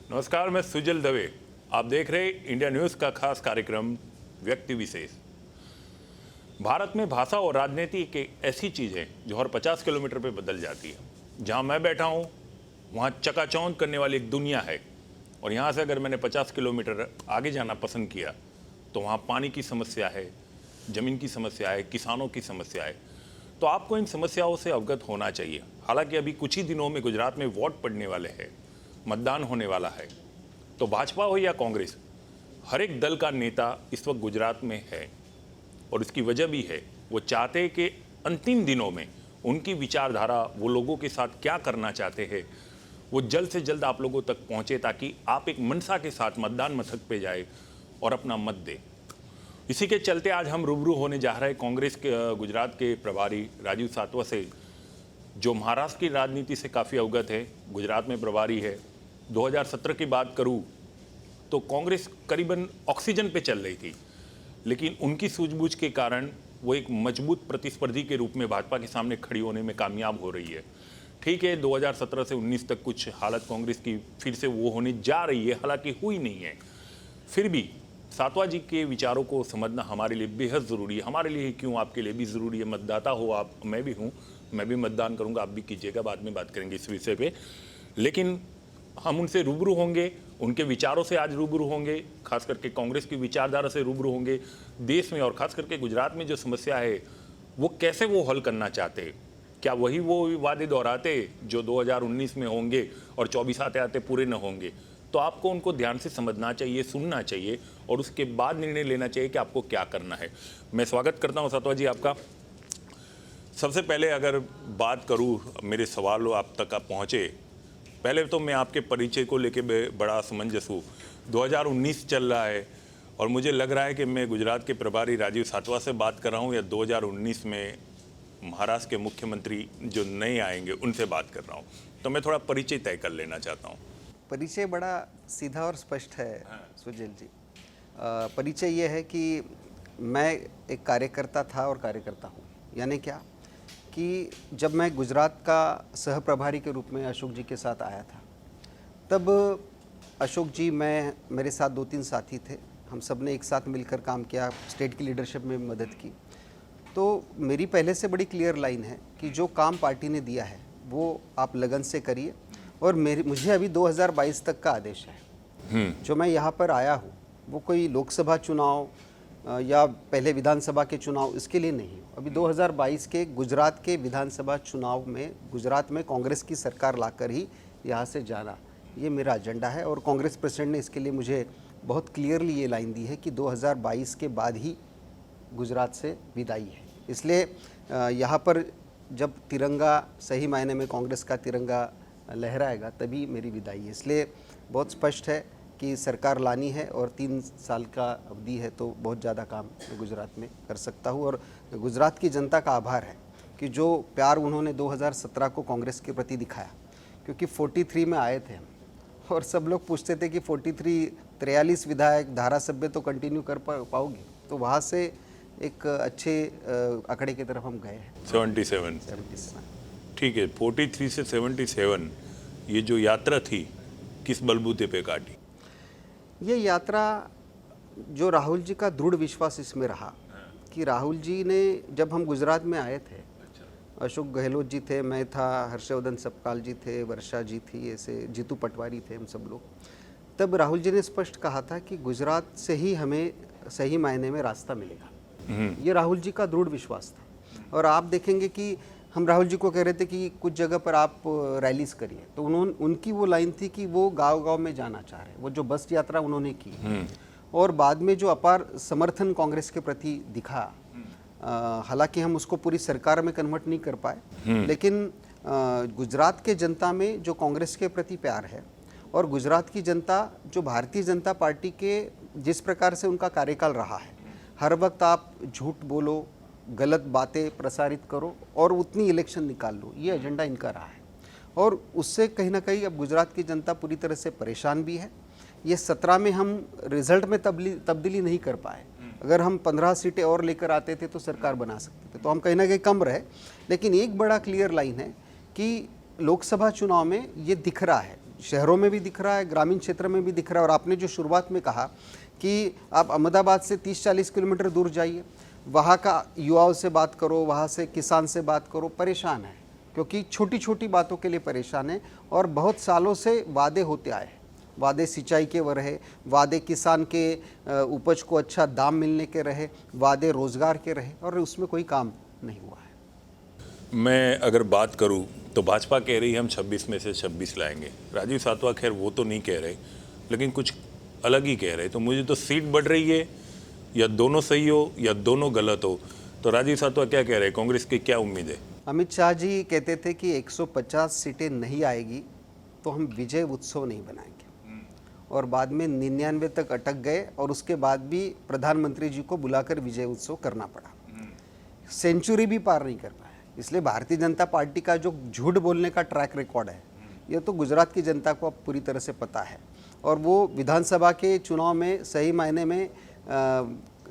नमस्कार, मैं सुजल दवे। आप देख रहे इंडिया न्यूज़ का खास कार्यक्रम व्यक्ति विशेष। भारत में भाषा और राजनीति एक ऐसी चीज़ है जो हर 50 किलोमीटर पे बदल जाती है। जहाँ मैं बैठा हूँ वहाँ चकाचौंध करने वाली एक दुनिया है, और यहाँ से अगर मैंने 50 किलोमीटर आगे जाना पसंद किया तो वहाँ पानी की समस्या है, ज़मीन की समस्या है, किसानों की समस्या है। तो आपको इन समस्याओं से अवगत होना चाहिए। हालांकि अभी कुछ ही दिनों में गुजरात में वोट पड़ने वाले हैं, मतदान होने वाला है। तो भाजपा हो या कांग्रेस, हर एक दल का नेता इस वक्त गुजरात में है, और इसकी वजह भी है। वो चाहते हैं कि अंतिम दिनों में उनकी विचारधारा, वो लोगों के साथ क्या करना चाहते हैं, वो जल्द से जल्द आप लोगों तक पहुंचे, ताकि आप एक मनसा के साथ मतदान मथक पे जाए और अपना मत दें। इसी के चलते आज हम रूबरू होने जा रहे हैं कांग्रेस के गुजरात के प्रभारी राजीव सातवा से, जो महाराष्ट्र की राजनीति से काफ़ी अवगत है, गुजरात में प्रभारी है। 2017 की बात करूं तो कांग्रेस करीबन ऑक्सीजन पे चल रही थी, लेकिन उनकी सूझबूझ के कारण वो एक मजबूत प्रतिस्पर्धी के रूप में भाजपा के सामने खड़ी होने में कामयाब हो रही है। ठीक है, 2017 से 19 तक कुछ हालत कांग्रेस की फिर से वो होने जा रही है, हालांकि हुई नहीं है। फिर भी सातवा जी के विचारों को समझना हमारे लिए बेहद ज़रूरी है। हमारे लिए क्यों, आपके लिए भी ज़रूरी है। मतदाता हो आप, मैं भी हूँ, मैं भी मतदान करूँगा, आप भी कीजिएगा। बाद में बात करेंगे इस विषय पे, लेकिन हम उनसे रूबरू होंगे, उनके विचारों से आज रूबरू होंगे, खास करके कांग्रेस की विचारधारा से रूबरू होंगे। देश में और खास करके गुजरात में जो समस्या है वो कैसे वो हल करना चाहते, क्या वही वो वादे दोहराते जो 2019 में होंगे और 24 आते आते पूरे न होंगे। तो आपको उनको ध्यान से समझना चाहिए, सुनना चाहिए, और उसके बाद निर्णय लेना चाहिए कि आपको क्या करना है। मैं स्वागत करता हूं सातवा जी आपका। सबसे पहले अगर बात करूं, मेरे सवाल आप तक आप पहुंचे, पहले तो मैं आपके परिचय को लेके बड़ा असमंजस हूँ। 2019 चल रहा है और मुझे लग रहा है कि मैं गुजरात के प्रभारी राजीव सातवा से बात कर रहा हूँ, या 2019 में महाराष्ट्र के मुख्यमंत्री जो नए आएंगे उनसे बात कर रहा हूँ। तो मैं थोड़ा परिचय तय कर लेना चाहता हूँ। परिचय बड़ा सीधा और स्पष्ट है सुजल जी। परिचय ये है कि मैं एक कार्यकर्ता था और कार्यकर्ता हूँ। यानी क्या कि जब मैं गुजरात का सह प्रभारी के रूप में अशोक जी के साथ आया था, तब अशोक जी, मेरे साथ 2-3 साथी थे, हम सब ने एक साथ मिलकर काम किया, स्टेट की लीडरशिप में मदद की। तो मेरी पहले से बड़ी क्लियर लाइन है कि जो काम पार्टी ने दिया है वो आप लगन से करिए, और मुझे अभी 2022 तक का आदेश है। जो मैं यहाँ पर आया हूँ वो कोई लोकसभा चुनाव या पहले विधानसभा के चुनाव, इसके लिए नहीं। अभी 2022 के गुजरात के विधानसभा चुनाव में गुजरात में कांग्रेस की सरकार लाकर ही यहाँ से जाना, ये मेरा एजेंडा है। और कांग्रेस प्रेसिडेंट ने इसके लिए मुझे बहुत क्लियरली ये लाइन दी है कि 2022 के बाद ही गुजरात से विदाई है। इसलिए यहाँ पर जब तिरंगा, सही मायने में कांग्रेस का तिरंगा लहराएगा, तभी मेरी विदाई है। इसलिए बहुत स्पष्ट है कि सरकार लानी है और 3 साल का अवधि है, तो बहुत ज़्यादा काम गुजरात में कर सकता हूँ। और गुजरात की जनता का आभार है कि जो प्यार उन्होंने 2017 को कांग्रेस के प्रति दिखाया, क्योंकि 43 में आए थे हम, और सब लोग पूछते थे कि 43 विधायक, धारासभ्य तो कंटिन्यू कर पाओगे, तो वहाँ से एक अच्छे आंकड़े की तरफ हम गए हैं। 77। ठीक है, 43 से 77 ये जो यात्रा थी, किस बलबूते पे काटी? ये यात्रा, जो राहुल जी का दृढ़ विश्वास इसमें रहा कि राहुल जी ने, जब हम गुजरात में आए थे, अशोक गहलोत जी थे, मैं था, हर्षवर्धन सपकाल जी थे, वर्षा जी थी, ऐसे जीतू पटवारी थे, हम सब लोग। तब राहुल जी ने स्पष्ट कहा था कि गुजरात से ही हमें सही मायने में रास्ता मिलेगा। ये राहुल जी का दृढ़ विश्वास था। और आप देखेंगे कि हम राहुल जी को कह रहे थे कि कुछ जगह पर आप रैलीज करिए, तो उनकी वो लाइन थी कि वो गांव-गांव में जाना चाह रहे हैं। वो जो बस यात्रा उन्होंने की, और बाद में जो अपार समर्थन कांग्रेस के प्रति दिखा, हालांकि हम उसको पूरी सरकार में कन्वर्ट नहीं कर पाए, लेकिन गुजरात के जनता में जो कांग्रेस के प्रति प्यार है, और गुजरात की जनता जो भारतीय जनता पार्टी के जिस प्रकार से उनका कार्यकाल रहा है, हर वक्त आप झूठ बोलो, गलत बातें प्रसारित करो और उतनी इलेक्शन निकाल लो, ये एजेंडा इनका रहा है। और उससे कहीं ना कहीं अब गुजरात की जनता पूरी तरह से परेशान भी है। ये 17 में हम रिजल्ट में तब्दीली नहीं कर पाए। अगर हम 15 सीटें और लेकर आते थे तो सरकार बना सकते थे, तो हम कहीं ना कहीं कम रहे। लेकिन एक बड़ा क्लियर लाइन है कि लोकसभा चुनाव में ये दिख रहा है, शहरों में भी दिख रहा है, ग्रामीण क्षेत्र में भी दिख रहा है। और आपने जो शुरुआत में कहा कि आप अहमदाबाद से 30-40 किलोमीटर दूर जाइए, वहाँ का युवाओं से बात करो, वहाँ से किसान से बात करो, परेशान है, क्योंकि छोटी छोटी बातों के लिए परेशान है। और बहुत सालों से वादे होते आए हैं, वादे सिंचाई के वो रहे, वादे किसान के उपज को अच्छा दाम मिलने के रहे, वादे रोजगार के रहे, और उसमें कोई काम नहीं हुआ है। मैं अगर बात करूं तो भाजपा कह रही है हम 26 में से 26 लाएंगे। राजीव सातवा खैर वो तो नहीं कह रहे, लेकिन कुछ अलग ही कह रहे। तो मुझे तो सीट बढ़ रही है, या दोनों सही हो या दोनों गलत हो। तो राजीव सातवा क्या कह रहे हैं, कांग्रेस की क्या उम्मीद है? अमित शाह जी कहते थे कि 150 सीटें नहीं आएगी तो हम विजय उत्सव नहीं बनाएंगे, और बाद में 99 तक अटक गए, और उसके बाद भी प्रधानमंत्री जी को बुलाकर विजय उत्सव करना पड़ा। सेंचुरी भी पार नहीं कर पाए। इसलिए भारतीय जनता पार्टी का जो झूठ बोलने का ट्रैक रिकॉर्ड है, ये तो गुजरात की जनता को अब पूरी तरह से पता है। और वो विधानसभा के चुनाव में सही मायने में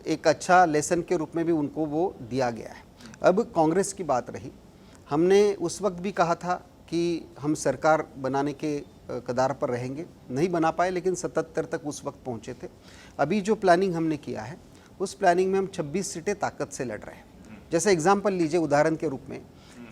एक अच्छा लेसन के रूप में भी उनको वो दिया गया है। अब कांग्रेस की बात रही, हमने उस वक्त भी कहा था कि हम सरकार बनाने के कगार पर रहेंगे, नहीं बना पाए, लेकिन 77 तक उस वक्त पहुंचे थे। अभी जो प्लानिंग हमने किया है, उस प्लानिंग में हम 26 सीटें ताकत से लड़ रहे हैं। जैसे एग्जाम्पल लीजिए, उदाहरण के रूप में,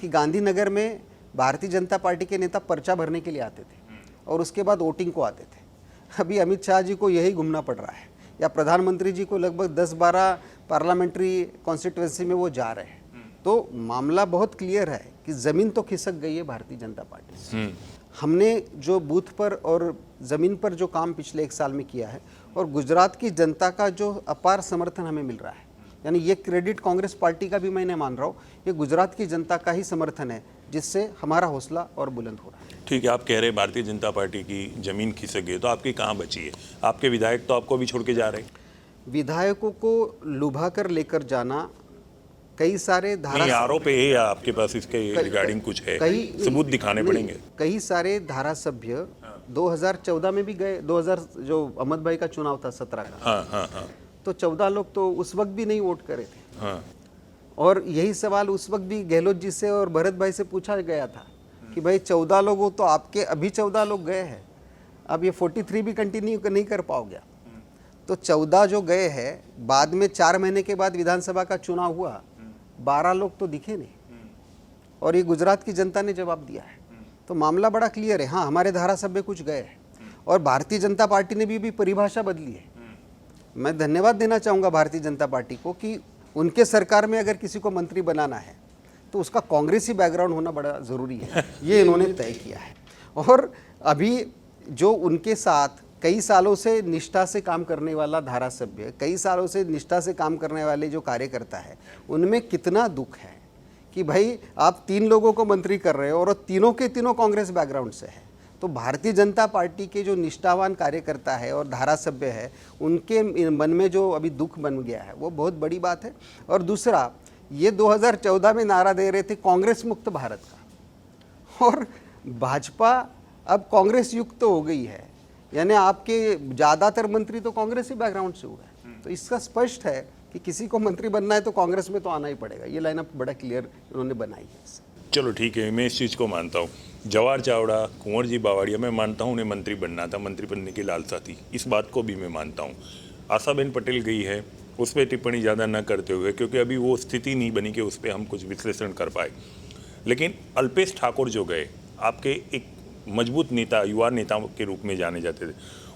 कि गांधीनगर में भारतीय जनता पार्टी के नेता पर्चा भरने के लिए आते थे और उसके बाद वोटिंग को आते थे। अभी अमित शाह जी को यही घूमना पड़ रहा है, या प्रधानमंत्री जी को लगभग 10-12 पार्लियामेंट्री कॉन्स्टिट्यूंसी में वो जा रहे हैं। तो मामला बहुत क्लियर है कि ज़मीन तो खिसक गई है भारतीय जनता पार्टी से। हमने जो बूथ पर और ज़मीन पर जो काम पिछले 1 साल में किया है, और गुजरात की जनता का जो अपार समर्थन हमें मिल रहा है, यानी ये क्रेडिट कांग्रेस पार्टी का भी मैं नहीं मान रहा हूँ, ये गुजरात की जनता का ही समर्थन है, जिससे हमारा हौसला और बुलंद हो रहा है। ठीक है, आप कह रहे हैं भारतीय जनता पार्टी की जमीन खिसक गई, तो आपकी कहाँ बची है? आपके विधायक तो आपको भी छोड़ के जा रहे हैं। विधायकों को लुभा कर लेकर जाना, कई सारे नहीं, आरोप है आपके पास इसके रिगार्डिंग कुछ है, सबूत दिखाने पड़ेंगे। कई सारे धारासभ्य 2014 में भी गए, 2000 जो अहमद भाई का चुनाव था 17 का, हाँ। तो 14 लोग तो उस वक्त भी नहीं वोट करे थे। हाँ। और यही सवाल उस वक्त भी गहलोत जी से और भरत भाई से पूछा गया था कि भाई 14 लोग हो तो आपके अभी 14 लोग गए हैं, अब ये 43 भी कंटिन्यू नहीं कर पाओगे। तो 14 जो गए हैं, बाद में 4 महीने के बाद विधानसभा का चुनाव हुआ, 12 लोग तो दिखे नहीं, और ये गुजरात की जनता ने जवाब दिया है। तो मामला बड़ा क्लियर है। हाँ, हमारे धारासभ्य कुछ गए हैं, और भारतीय जनता पार्टी ने भी परिभाषा बदली है। मैं धन्यवाद देना चाहूँगा भारतीय जनता पार्टी को कि उनके सरकार में अगर किसी को मंत्री बनाना है तो उसका कांग्रेसी बैकग्राउंड होना बड़ा ज़रूरी है, ये इन्होंने तय किया है। और अभी जो उनके साथ कई सालों से निष्ठा से काम करने वाला धारासभ्य, कई सालों से निष्ठा से काम करने वाले जो कार्यकर्ता है, उनमें कितना दुख है कि भाई आप 3 लोगों को मंत्री कर रहे हो और तीनों के तीनों कांग्रेस बैकग्राउंड से है। तो भारतीय जनता पार्टी के जो निष्ठावान कार्यकर्ता है और धारासभ्य है, उनके मन में जो अभी दुख बन गया है, वो बहुत बड़ी बात है। और दूसरा, ये 2014 में नारा दे रहे थे कांग्रेस मुक्त भारत का, और भाजपा अब कांग्रेस युक्त तो हो गई है, यानी आपके ज़्यादातर मंत्री तो कांग्रेसी बैकग्राउंड से हुए हैं। तो इसका स्पष्ट है कि किसी को मंत्री बनना है तो कांग्रेस में तो आना ही पड़ेगा। ये लाइनअप बड़ा क्लियर उन्होंने बनाई है। चलो ठीक है, मैं इस चीज़ को मानता हूँ। जवाहर चावड़ा, कुंवर जी बावड़िया, मैं मानता हूँ उन्हें मंत्री बनना था, मंत्री बनने की लालसा थी, इस बात को भी मैं मानता हूँ। आशाबेन पटेल गई है, उस पर टिप्पणी ज़्यादा न करते हुए, क्योंकि अभी वो स्थिति नहीं बनी कि उस पर हम कुछ विश्लेषण कर पाए। लेकिन अल्पेश ठाकुर जो गए, आपके एक मजबूत नेता, युवा नेता के रूप में जाने जाते थे,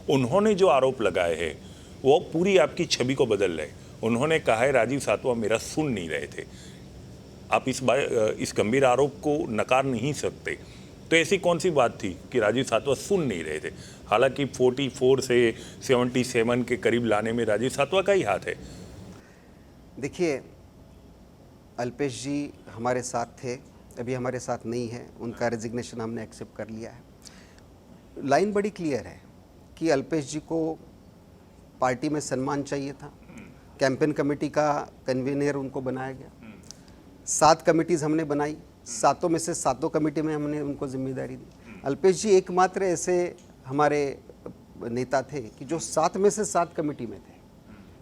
उन्होंने जो आरोप लगाए हैं वो पूरी आपकी छवि को बदल रहे। उन्होंने कहा है राजीव सातवा मेरा सुन नहीं रहे थे। आप इस गंभीर आरोप को नकार नहीं सकते। तो ऐसी कौन सी बात थी कि राजीव सातवा सुन नहीं रहे थे? हालांकि 44 से 77 के करीब लाने में राजीव सातवा का ही हाथ है। देखिए, अल्पेश जी हमारे साथ थे, अभी हमारे साथ नहीं है, उनका रेजिग्नेशन हमने एक्सेप्ट कर लिया है। लाइन बड़ी क्लियर है कि अल्पेश जी को पार्टी में सम्मान चाहिए था। कैंपेन कमेटी का कन्वीनर उनको बनाया गया। 7 कमिटीज़ हमने बनाई, 7 में से 7 कमेटी में हमने उनको जिम्मेदारी दी। अल्पेश जी एकमात्र ऐसे हमारे नेता थे कि जो 7 में से 7 कमेटी में थे।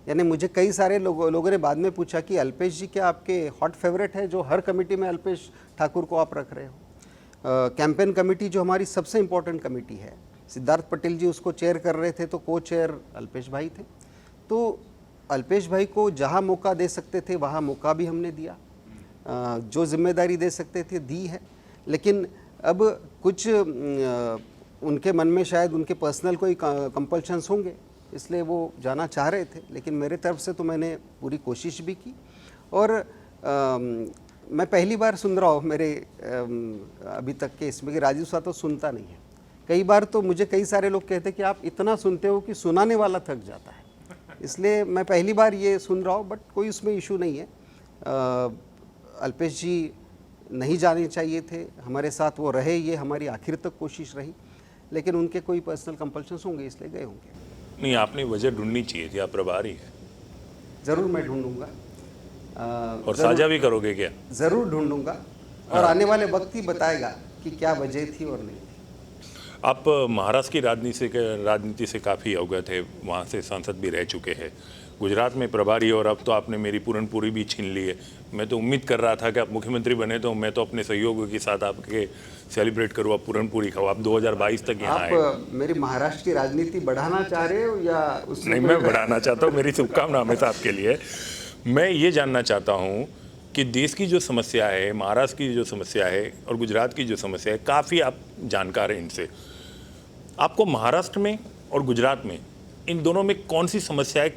यानी मुझे कई सारे लोगों ने बाद में पूछा कि अल्पेश जी क्या आपके हॉट फेवरेट है जो हर कमेटी में अल्पेश ठाकुर को आप रख रहे हो? कैंपेन कमेटी जो हमारी सबसे इम्पोर्टेंट कमेटी है, सिद्धार्थ पटेल जी उसको चेयर कर रहे थे, तो को चेयर अल्पेश भाई थे। तो अल्पेश भाई को जहाँ मौका दे सकते थे वहाँ मौका भी हमने दिया, जो जिम्मेदारी दे सकते थे दी है। लेकिन अब कुछ उनके मन में शायद उनके पर्सनल कोई कंपल्शंस होंगे, इसलिए वो जाना चाह रहे थे। लेकिन मेरे तरफ से तो मैंने पूरी कोशिश भी की। और मैं पहली बार सुन रहा हूँ मेरे अभी तक के इसमें कि राजीव सा तो सुनता नहीं है। कई बार तो मुझे कई सारे लोग कहते हैं कि आप इतना सुनते हो कि सुनाने वाला थक जाता है, इसलिए मैं पहली बार ये सुन रहा हूँ। बट कोई उसमें इशू नहीं है। अल्पेश जी नहीं जाने चाहिए थे, हमारे साथ वो रहे, ये हमारी आखिर तक कोशिश रही। लेकिन उनके कोई पर्सनल कंपल्शंस होंगे इसलिए गए होंगे। नहीं, आपने वजह ढूंढनी चाहिए थी, आप प्रभारी है। ज़रूर मैं ढूंढूंगा। और साझा भी करोगे क्या? ज़रूर ढूंढूंगा और आने वाले वक्त ही बताएगा कि क्या वजह थी और नहीं थी। आप महाराष्ट्र की राजनीति से काफ़ी अवगत है, वहाँ से सांसद भी रह चुके हैं, गुजरात में प्रभारी, और अब तो आपने मेरी पूरनपुरी भी छीन ली है। मैं तो उम्मीद कर रहा था कि आप मुख्यमंत्री बने तो मैं तो अपने सहयोगियों के साथ आपके सेलिब्रेट करूँ, आप पूरनपुरी खाओ। आप 2022 तक यहाँ आए। आप मेरी महाराष्ट्र की राजनीति बढ़ाना चाह रहे हो या उसमें नहीं, मैं बढ़ाना चाहता हूँ, मेरी शुभकामना हमेशा आपके लिए। मैं ये जानना चाहता हूँ कि देश की जो समस्या है, महाराष्ट्र की जो समस्या है और गुजरात की जो समस्या है, काफ़ी आप जानकार हैं इनसे। आपको महाराष्ट्र में और गुजरात में इन दोनों में कौन सी समस्याएं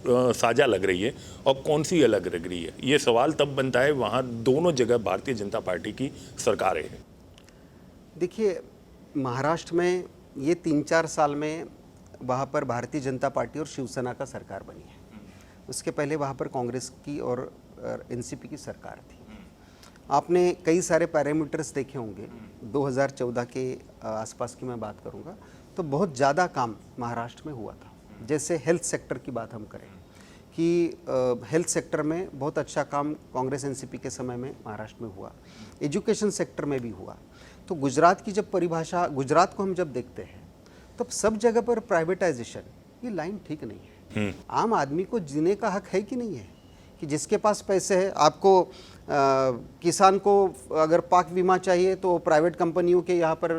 साझा लग रही है और कौन सी अलग लग रही है? ये सवाल तब बनता है वहाँ दोनों जगह भारतीय जनता पार्टी की सरकारें हैं। देखिए, महाराष्ट्र में ये 3-4 साल में वहाँ पर भारतीय जनता पार्टी और शिवसेना का सरकार बनी है। उसके पहले वहाँ पर कांग्रेस की और एनसीपी की सरकार थी। आपने कई सारे पैरामीटर्स देखे होंगे। 2014 के आसपास की मैं बात करूँगा तो बहुत ज़्यादा काम महाराष्ट्र में हुआ था। जैसे हेल्थ सेक्टर की बात हम करें कि हेल्थ सेक्टर में बहुत अच्छा काम कांग्रेस एनसीपी के समय में महाराष्ट्र में हुआ। एजुकेशन सेक्टर में भी हुआ। तो गुजरात की जब परिभाषा, गुजरात को हम जब देखते हैं तब सब जगह पर प्राइवेटाइजेशन, ये लाइन ठीक नहीं है। आम आदमी को जीने का हक है कि नहीं है? कि जिसके पास पैसे है, आपको किसान को अगर पाक बीमा चाहिए तो प्राइवेट कंपनियों के यहाँ पर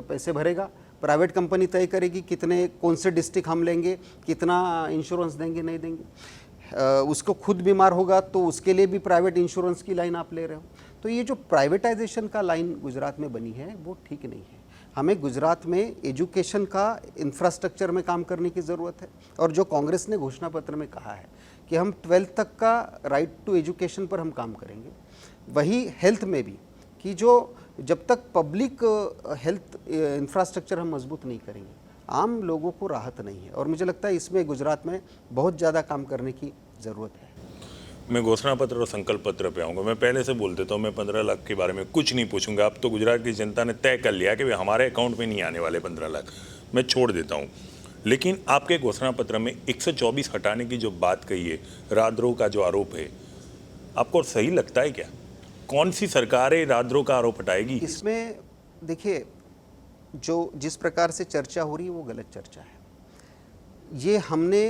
पैसे भरेगा। प्राइवेट कंपनी तय करेगी कितने, कौन से डिस्ट्रिक्ट हम लेंगे, कितना इंश्योरेंस देंगे नहीं देंगे। उसको खुद बीमार होगा तो उसके लिए भी प्राइवेट इंश्योरेंस की लाइन आप ले रहे हो। तो ये जो प्राइवेटाइजेशन का लाइन गुजरात में बनी है वो ठीक नहीं है। हमें गुजरात में एजुकेशन का इंफ्रास्ट्रक्चर में काम करने की ज़रूरत है। और जो कांग्रेस ने घोषणा पत्र में कहा है कि हम 12th तक का राइट टू एजुकेशन पर हम काम करेंगे, वही हेल्थ में भी, कि जो जब तक पब्लिक हेल्थ इंफ्रास्ट्रक्चर हम मजबूत नहीं करेंगे, आम लोगों को राहत नहीं है। और मुझे लगता है इसमें गुजरात में बहुत ज़्यादा काम करने की ज़रूरत है। मैं घोषणा पत्र और संकल्प पत्र पे आऊँगा। मैं पहले से बोल देता हूँ, मैं 15 लाख के बारे में कुछ नहीं पूछूंगा। अब तो गुजरात की जनता ने तय कर लिया कि वे हमारे अकाउंट में नहीं आने वाले 15 लाख, मैं छोड़ देता हूँ। लेकिन आपके घोषणा पत्र में 124 हटाने की जो बात कही है, राजद्रोह का जो आरोप है, आपको सही लगता है क्या? कौन सी सरकारें राजद्रोह का आरोप हटाएगी? इसमें देखिए, जो जिस प्रकार से चर्चा हो रही है वो गलत चर्चा है। ये हमने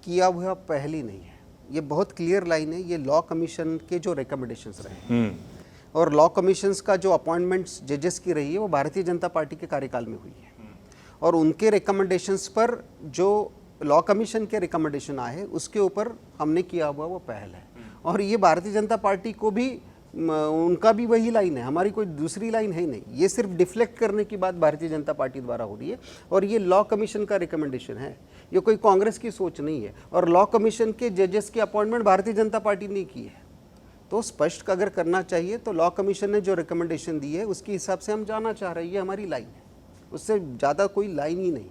किया हुआ पहली नहीं है, ये बहुत क्लियर लाइन है। ये लॉ कमीशन के जो रिकमेंडेशंस रहे और लॉ कमीशंस का जो अपॉइंटमेंट्स जजेस की रही है वो भारतीय जनता पार्टी के कार्यकाल में हुई है। और उनके रिकमेंडेशंस पर जो लॉ कमीशन के रिकमेंडेशन आए उसके ऊपर हमने किया हुआ वो पहल है। और ये भारतीय जनता पार्टी को भी, उनका भी वही लाइन है, हमारी कोई दूसरी लाइन है ही नहीं। ये सिर्फ डिफ्लेक्ट करने की बात भारतीय जनता पार्टी द्वारा हो रही है। और ये लॉ कमीशन का रिकमेंडेशन है, ये कोई कांग्रेस की सोच नहीं है। और लॉ कमीशन के जजेस की अपॉइंटमेंट भारतीय जनता पार्टी ने की है। तो स्पष्ट अगर करना चाहिए तो लॉ कमीशन ने जो रिकमेंडेशन दी है उसके हिसाब से हम जाना चाह रहे हैं, ये हमारी लाइन है, उससे ज़्यादा कोई लाइन ही नहीं।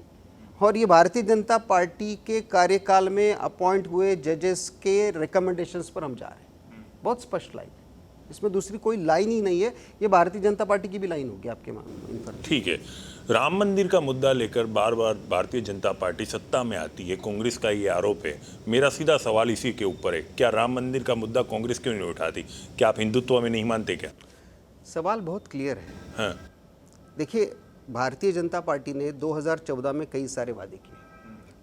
और ये भारतीय जनता पार्टी के कार्यकाल में अपॉइंट हुए जजेस के रिकमेंडेशंस पर हम जा रहे हैं, बहुत स्पष्ट लाइन है, इसमें दूसरी कोई लाइन ही नहीं है। ये भारतीय जनता पार्टी की भी लाइन होगी आपके इन। ठीक है, राम मंदिर का मुद्दा लेकर बार बार भारतीय जनता पार्टी सत्ता में आती है, कांग्रेस का ये आरोप है। मेरा सीधा सवाल इसी के ऊपर है, क्या राम मंदिर का मुद्दा कांग्रेस क्यों नहीं उठाती? क्या आप हिंदुत्व में नहीं मानते क्या? सवाल बहुत क्लियर है। हाँ। देखिए, भारतीय जनता पार्टी ने 2014 में कई सारे वादे किए,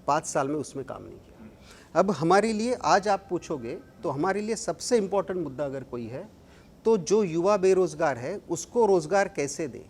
5 साल में उसमें काम नहीं किया। अब हमारे लिए, आज आप पूछोगे तो हमारे लिए सबसे इम्पोर्टेंट मुद्दा अगर कोई है तो जो युवा बेरोजगार है उसको रोजगार कैसे दे।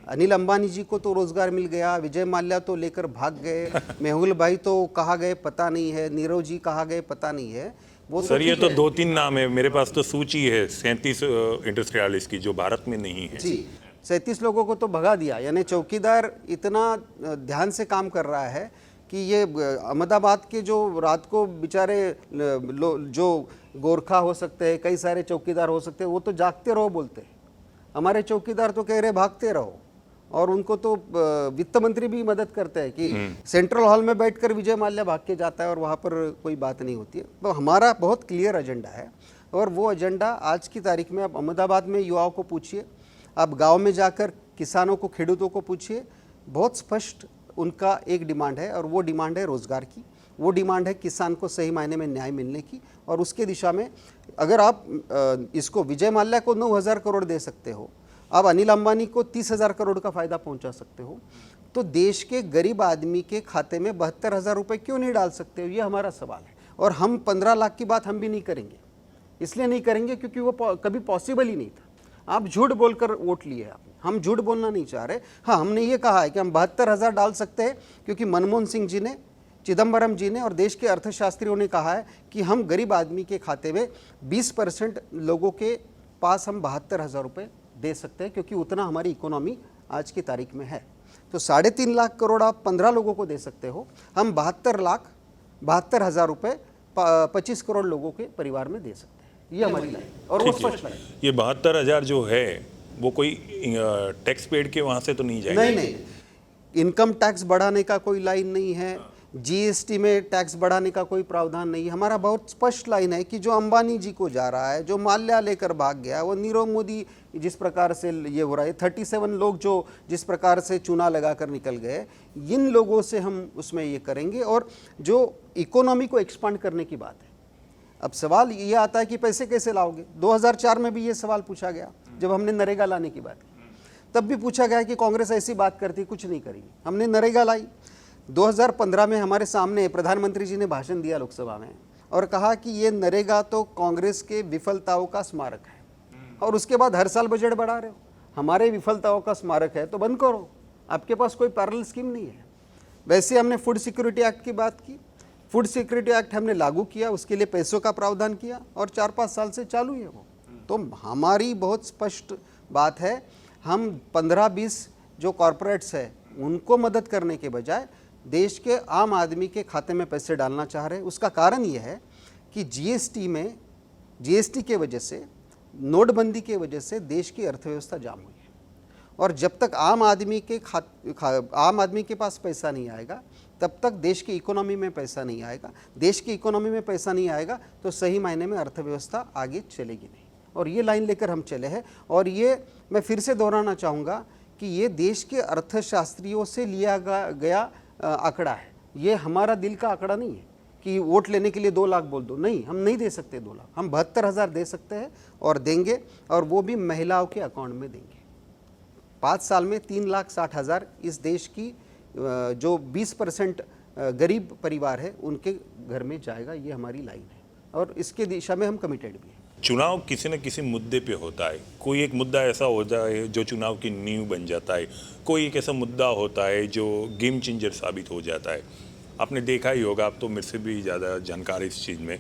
अनिल अंबानी जी को तो रोजगार मिल गया, विजय माल्या तो लेकर भाग गए, मेहुल भाई तो कहाँ गए पता नहीं है, नीरव जी कहाँ गए पता नहीं है। वो सर ये ठीक तो है। 2-3 नाम है, मेरे पास तो सूची है 37 इंडस्ट्रियलिस्ट की जो भारत में नहीं है। जी 37 लोगों को तो भगा दिया, यानी चौकीदार इतना ध्यान से काम कर रहा है कि ये अहमदाबाद के जो रात को बेचारे जो गोरखा हो सकते हैं, कई सारे चौकीदार हो सकते हैं, वो तो जागते रहो बोलते हैं। हमारे चौकीदार तो कह रहे भागते रहो, और उनको तो वित्त मंत्री भी मदद करते हैं कि सेंट्रल हॉल में बैठकर विजय माल्या भाग के जाता है और वहाँ पर कोई बात नहीं होती है। तो हमारा बहुत क्लियर एजेंडा है, और वो एजेंडा आज की तारीख में आप अहमदाबाद में युवाओं को पूछिए, आप गांव में जाकर किसानों को, खेडूतों को पूछिए, बहुत स्पष्ट उनका एक डिमांड है, और वो डिमांड है रोज़गार की, वो डिमांड है किसान को सही मायने में न्याय मिलने की। और उसके दिशा में अगर आप इसको विजय माल्या को 9,000 करोड़ दे सकते हो, आप अनिल अंबानी को 30,000 करोड़ का फ़ायदा पहुंचा सकते हो, तो देश के गरीब आदमी के खाते में 72,000 रुपये क्यों नहीं डाल सकते हो? ये हमारा सवाल है। और हम 15 लाख की बात हम भी नहीं करेंगे, इसलिए नहीं करेंगे क्योंकि वो कभी पॉसिबल ही नहीं था। आप झूठ बोलकर वोट लिए आपने, हम झूठ बोलना नहीं चाह रहे। हाँ, हमने ये कहा है कि हम 72,000 डाल सकते हैं क्योंकि मनमोहन सिंह जी ने, चिदम्बरम जी ने और देश के अर्थशास्त्रियों ने कहा है कि हम गरीब आदमी के खाते में 20% लोगों के पास हम 72,000 रुपये दे सकते हैं, क्योंकि उतना हमारी इकोनॉमी आज की तारीख में है। तो 3.5 लाख करोड़ आप 15 लोगों को दे सकते हो, हम 72,000 रुपये 25 करोड़ लोगों के परिवार में दे सकते हैं। ये हमारी लाइन, और वो स्पष्ट लाइन। ये 72,000 जो है वो कोई टैक्स पेड के वहाँ से तो नहीं जाएगा? नहीं, इनकम टैक्स बढ़ाने का कोई लाइन नहीं है, जीएसटी में टैक्स बढ़ाने का कोई प्रावधान नहीं है। हमारा बहुत स्पष्ट लाइन है कि जो अंबानी जी को जा रहा है, जो माल्या लेकर भाग गया, वो नीरव मोदी जिस प्रकार से ये हो रहा है, 37 लोग जो जिस प्रकार से चूना लगाकर निकल गए, इन लोगों से हम उसमें ये करेंगे। और जो इकोनॉमी को एक्सपांड करने की बात है, अब सवाल ये आता है कि पैसे कैसे लाओगे। 2004 में भी ये सवाल पूछा गया जब हमने नरेगा लाने की बात की, तब भी पूछा गया कि कांग्रेस ऐसी बात करती, कुछ नहीं करेगी। हमने नरेगा लाई। 2015 में हमारे सामने प्रधानमंत्री जी ने भाषण दिया लोकसभा में और कहा कि ये नरेगा तो कांग्रेस के विफलताओं का स्मारक है, और उसके बाद हर साल बजट बढ़ा रहे हो। हमारे विफलताओं का स्मारक है तो बंद करो, आपके पास कोई पैरेलल स्कीम नहीं है। वैसे हमने फूड सिक्योरिटी एक्ट की बात की, फूड सिक्योरिटी एक्ट हमने लागू किया, उसके लिए पैसों का प्रावधान किया, और 4-5 साल से चालू है वो। तो हमारी बहुत स्पष्ट बात है, हम 15-20 जो कॉरपोरेट्स है उनको मदद करने के बजाय देश के आम आदमी के खाते में पैसे डालना चाह रहे हैं। उसका कारण यह है कि जीएसटी के वजह से, नोटबंदी के वजह से देश की अर्थव्यवस्था जाम हुई है, और जब तक आम आदमी के पास पैसा नहीं आएगा, तब तक देश की इकोनॉमी में पैसा नहीं आएगा। देश की इकोनॉमी में पैसा नहीं आएगा तो सही मायने में अर्थव्यवस्था आगे चलेगी नहीं, और ये लाइन लेकर हम चले हैं। और ये मैं फिर से दोहराना चाहूँगा कि ये देश के अर्थशास्त्रियों से लिया गया आंकड़ा है, ये हमारा दिल का आंकड़ा नहीं है कि वोट लेने के लिए 2 लाख बोल दो। नहीं, हम नहीं दे सकते 2 लाख, हम 72,000 दे सकते हैं और देंगे, और वो भी महिलाओं के अकाउंट में देंगे। 5 साल में 3,60,000 इस देश की जो 20% गरीब परिवार है उनके घर में जाएगा। ये हमारी लाइन है, और इसके दिशा में हम कमिटेड भी हैं। चुनाव किसी न किसी मुद्दे पे होता है, कोई एक मुद्दा ऐसा होता है जो चुनाव की नींव बन जाता है, कोई एक ऐसा मुद्दा होता है जो गेम चेंजर साबित हो जाता है। आपने देखा ही होगा, आप तो मेरे से भी ज़्यादा जानकार इस चीज़ में।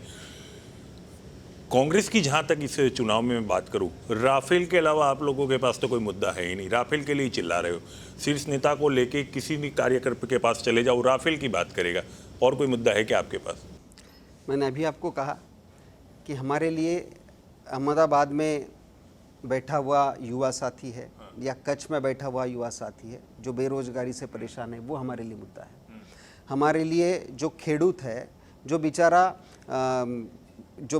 कांग्रेस की जहाँ तक इस चुनाव में मैं बात करूँ, राफेल के अलावा आप लोगों के पास तो कोई मुद्दा है ही नहीं। राफेल के लिए चिल्ला रहे हो, शीर्ष नेता को लेके किसी भी कार्यकर्ता के पास चले जाओ, राफेल की बात करेगा। और कोई मुद्दा है क्या आपके पास? मैंने अभी आपको कहा कि हमारे लिए अहमदाबाद में बैठा हुआ युवा साथी है, या कच्छ में बैठा हुआ युवा साथी है जो बेरोजगारी से परेशान है, वो हमारे लिए मुद्दा है। हमारे लिए जो खेडूत है, जो बेचारा जो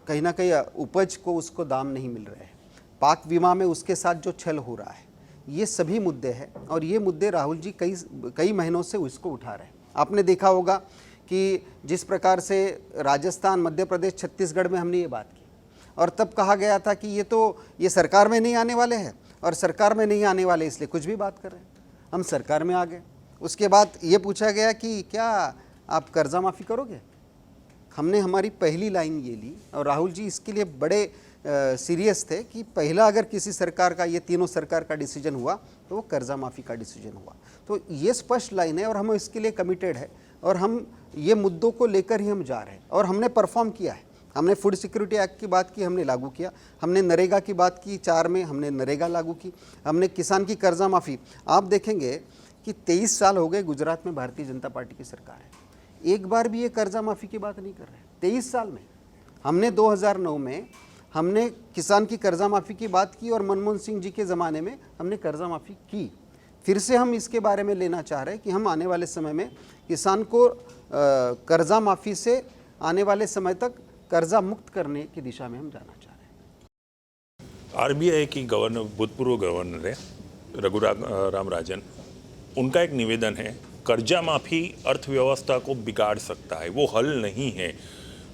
कहीं ना कहीं उपज को उसको दाम नहीं मिल रहे हैं, पाक विमा में उसके साथ जो छल हो रहा है, ये सभी मुद्दे हैं। और ये मुद्दे राहुल जी कई महीनों से उसको उठा रहे हैं। आपने देखा होगा कि जिस प्रकार से राजस्थान, मध्य प्रदेश, छत्तीसगढ़ में हमने ये बात की, और तब कहा गया था कि ये सरकार में नहीं आने वाले हैं, और सरकार में नहीं आने वाले इसलिए कुछ भी बात कर रहे हैं। हम सरकार में आ गए। उसके बाद ये पूछा गया कि क्या आप कर्जा माफ़ी करोगे? हमने हमारी पहली लाइन ये ली, और राहुल जी इसके लिए बड़े सीरियस थे कि पहला अगर किसी सरकार का, ये तीनों सरकार का डिसीजन हुआ तो वो कर्जा माफ़ी का डिसीजन हुआ। तो ये स्पष्ट लाइन है और हम इसके लिए कमिटेड है और हम ये मुद्दों को लेकर ही हम जा रहे हैं और हमने परफॉर्म किया है। हमने फूड सिक्योरिटी एक्ट की बात की, हमने लागू किया। हमने नरेगा की बात की, 4 में हमने नरेगा लागू की। हमने किसान की कर्जा माफ़ी, आप देखेंगे कि 23 साल हो गए गुजरात में भारतीय जनता पार्टी की सरकार है, एक बार भी ये कर्जा माफ़ी की बात नहीं कर रहे। 23 साल में हमने 2009 में हमने किसान की कर्जा माफ़ी की बात की और मनमोहन सिंह जी के ज़माने में हमने कर्जा माफ़ी की। फिर से हम इसके बारे में लेना चाह रहे हैं कि हम आने वाले समय में किसान को कर्जा माफ़ी से आने वाले समय तक कर्जा मुक्त करने की दिशा में हम जाना चाह रहे हैं। आरबीआई की गवर्नर, भूतपूर्व गवर्नर है राम राजन, उनका एक निवेदन है, कर्जा माफ़ी अर्थव्यवस्था को बिगाड़ सकता है, वो हल नहीं है।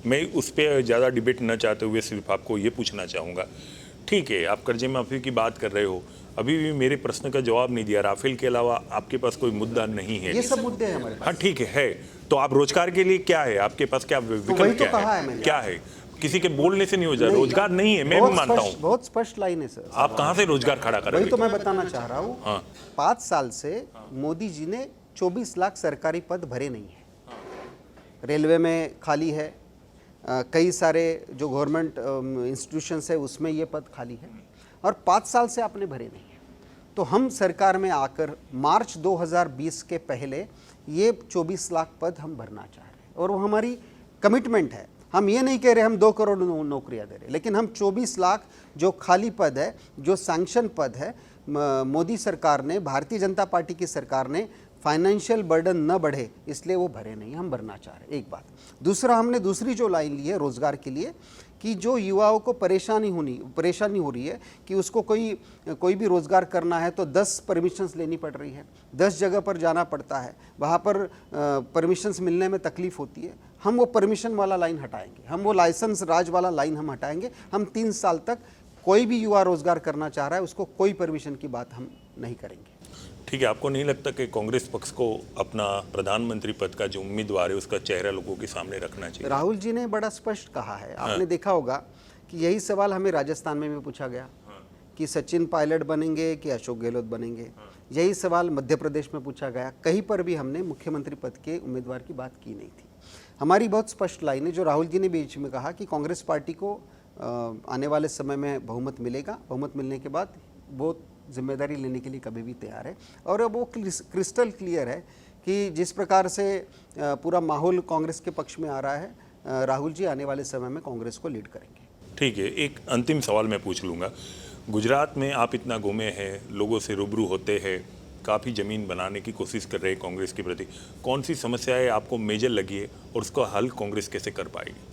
मैं उस पर ज़्यादा डिबेट न चाहते हुए सिर्फ आपको ये पूछना चाहूँगा, ठीक है आप कर्जे माफ़ी की बात कर रहे हो, अभी भी मेरे प्रश्न का जवाब नहीं दिया। राफेल के अलावा आपके पास कोई मुद्दा नहीं है। ये सब मुद्दे हैं हमारे पास। हाँ ठीक है, तो आप रोजगार के लिए क्या है आपके पास, क्या विकल्प क्या है? किसी के बोलने से नहीं हो जाए, रोजगार नहीं है, मैं भी मानता हूँ। बहुत स्पष्ट लाइन है सर। आप कहाँ से रोजगार खड़ा कर रहे हो? वही तो मैं बताना चाह रहा हूँ। हाँ। 5 साल से मोदी जी ने 24 लाख सरकारी पद भरे नहीं है। रेलवे में खाली है, कई सारे जो गवर्नमेंट इंस्टीट्यूशंस है उसमें ये पद खाली है और 5 साल से आपने भरे नहीं है। तो हम सरकार में आकर मार्च 2020 के पहले ये 24 लाख पद हम भरना चाह रहे हैं और वो हमारी कमिटमेंट है। हम ये नहीं कह रहे हम 2 करोड़ नौकरियां दे रहे, लेकिन हम 24 लाख जो खाली पद है, जो सैंक्शन पद है, मोदी सरकार ने, भारतीय जनता पार्टी की सरकार ने फाइनेंशियल बर्डन न बढ़े इसलिए वो भरे नहीं, हम भरना चाह रहे हैं। एक बात। दूसरा, हमने दूसरी जो लाइन ली है रोजगार के लिए कि जो युवाओं को परेशानी हो रही है कि उसको कोई भी रोज़गार करना है तो 10 परमिशंस लेनी पड़ रही है, 10 जगह पर जाना पड़ता है, वहाँ पर परमिशंस मिलने में तकलीफ़ होती है। हम वो परमिशन वाला लाइन हटाएंगे, हम वो लाइसेंस राज वाला लाइन हम हटाएंगे। हम 3 साल तक कोई भी युवा रोज़गार करना चाह रहा है उसको कोई परमिशन की बात हम नहीं करेंगे। ठीक है, आपको नहीं लगता कि कांग्रेस पक्ष को अपना प्रधानमंत्री पद का जो उम्मीदवार है उसका चेहरा लोगों के सामने रखना चाहिए? राहुल जी ने बड़ा स्पष्ट कहा है। आपने देखा होगा कि यही सवाल हमें राजस्थान में भी पूछा गया कि सचिन पायलट बनेंगे कि अशोक गहलोत बनेंगे। यही सवाल मध्य प्रदेश में पूछा गया। कहीं पर भी हमने मुख्यमंत्री पद के उम्मीदवार की बात की नहीं थी। हमारी बहुत स्पष्ट लाइन है, जो राहुल जी ने बीच में कहा कि कांग्रेस पार्टी को आने वाले समय में बहुमत मिलेगा, बहुमत मिलने के बाद वो जिम्मेदारी लेने के लिए कभी भी तैयार है। और अब वो क्रिस्टल क्लियर है कि जिस प्रकार से पूरा माहौल कांग्रेस के पक्ष में आ रहा है, राहुल जी आने वाले समय में कांग्रेस को लीड करेंगे। ठीक है, एक अंतिम सवाल मैं पूछ लूँगा। गुजरात में आप इतना घूमे हैं, लोगों से रूबरू होते हैं, काफ़ी ज़मीन बनाने की कोशिश कर रहे हैं कांग्रेस के प्रति, कौन सी समस्याएं आपको मेजर लगी है और उसका हल कांग्रेस कैसे कर पाएगी?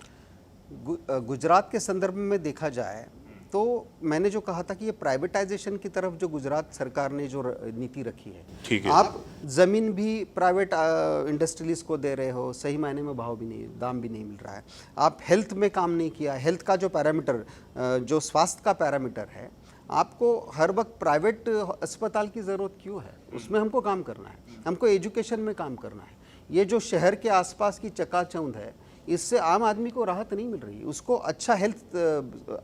गुजरात के संदर्भ में देखा जाए तो मैंने जो कहा था कि ये प्राइवेटाइजेशन की तरफ जो गुजरात सरकार ने जो नीति रखी है, ठीक है, आप ज़मीन भी प्राइवेट इंडस्ट्रीज को दे रहे हो, सही मायने में भाव भी नहीं, दाम भी नहीं मिल रहा है। आप हेल्थ में काम नहीं किया, हेल्थ का जो पैरामीटर, जो स्वास्थ्य का पैरामीटर है, आपको हर वक्त प्राइवेट अस्पताल की ज़रूरत क्यों है? उसमें हमको काम करना है, हमको एजुकेशन में काम करना है। ये जो शहर के आसपास की चकाचौंध है, इससे आम आदमी को राहत नहीं मिल रही। उसको अच्छा हेल्थ,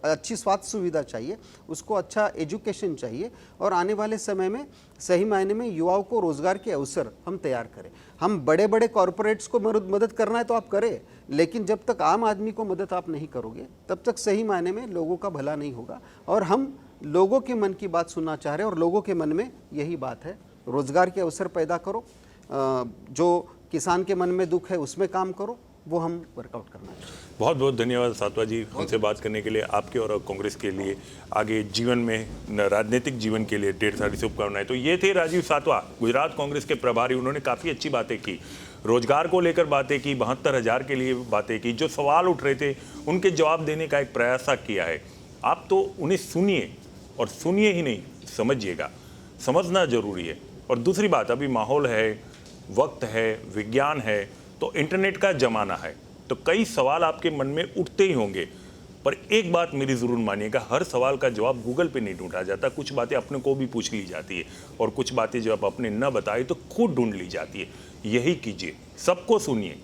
अच्छी स्वास्थ्य सुविधा चाहिए, उसको अच्छा एजुकेशन चाहिए और आने वाले समय में सही मायने में युवाओं को रोज़गार के अवसर हम तैयार करें। हम बड़े बड़े कॉरपोरेट्स को मदद करना है तो आप करें, लेकिन जब तक आम आदमी को मदद आप नहीं करोगे तब तक सही मायने में लोगों का भला नहीं होगा। और हम लोगों के मन की बात सुनना चाह रहे हैं और लोगों के मन में यही बात है, रोज़गार के अवसर पैदा करो, जो किसान के मन में दुख है उसमें काम करो, वो हम वर्कआउट करना चाहिए। बहुत बहुत धन्यवाद सातवा जी, हमसे बात करने के लिए। आपके और कांग्रेस के लिए आगे जीवन में, राजनीतिक जीवन के लिए ढेर सारी शुभकामनाएं। तो ये थे राजीव सातवा, गुजरात कांग्रेस के प्रभारी। उन्होंने काफ़ी अच्छी बातें की, रोजगार को लेकर बातें की, 72,000 के लिए बातें की, जो सवाल उठ रहे थे उनके जवाब देने का एक प्रयास किया है। आप तो उन्हें सुनिए और सुनिए ही नहीं, समझिएगा, समझना जरूरी है। और दूसरी बात, अभी माहौल है, वक्त है, विज्ञान है, तो इंटरनेट का ज़माना है, तो कई सवाल आपके मन में उठते ही होंगे। पर एक बात मेरी ज़रूर मानिएगा, हर सवाल का जवाब गूगल पे नहीं ढूंढा जाता। कुछ बातें अपने को भी पूछ ली जाती है और कुछ बातें जब आप अपने न बताए तो खुद ढूंढ ली जाती है। यही कीजिए, सबको सुनिए,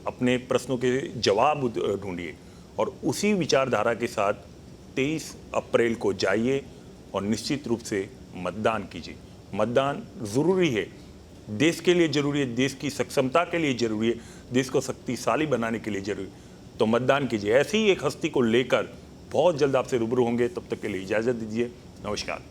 अपने प्रश्नों के जवाब ढूंढिए और उसी विचारधारा के साथ 23 अप्रैल को जाइए और निश्चित रूप से मतदान कीजिए। मतदान ज़रूरी है, देश के लिए ज़रूरी है, देश की सक्षमता के लिए ज़रूरी है, देश को शक्तिशाली बनाने के लिए ज़रूरी है। तो मतदान कीजिए। ऐसी ही एक हस्ती को लेकर बहुत जल्द आपसे रूबरू होंगे। तब तक के लिए इजाज़त दीजिए। नमस्कार।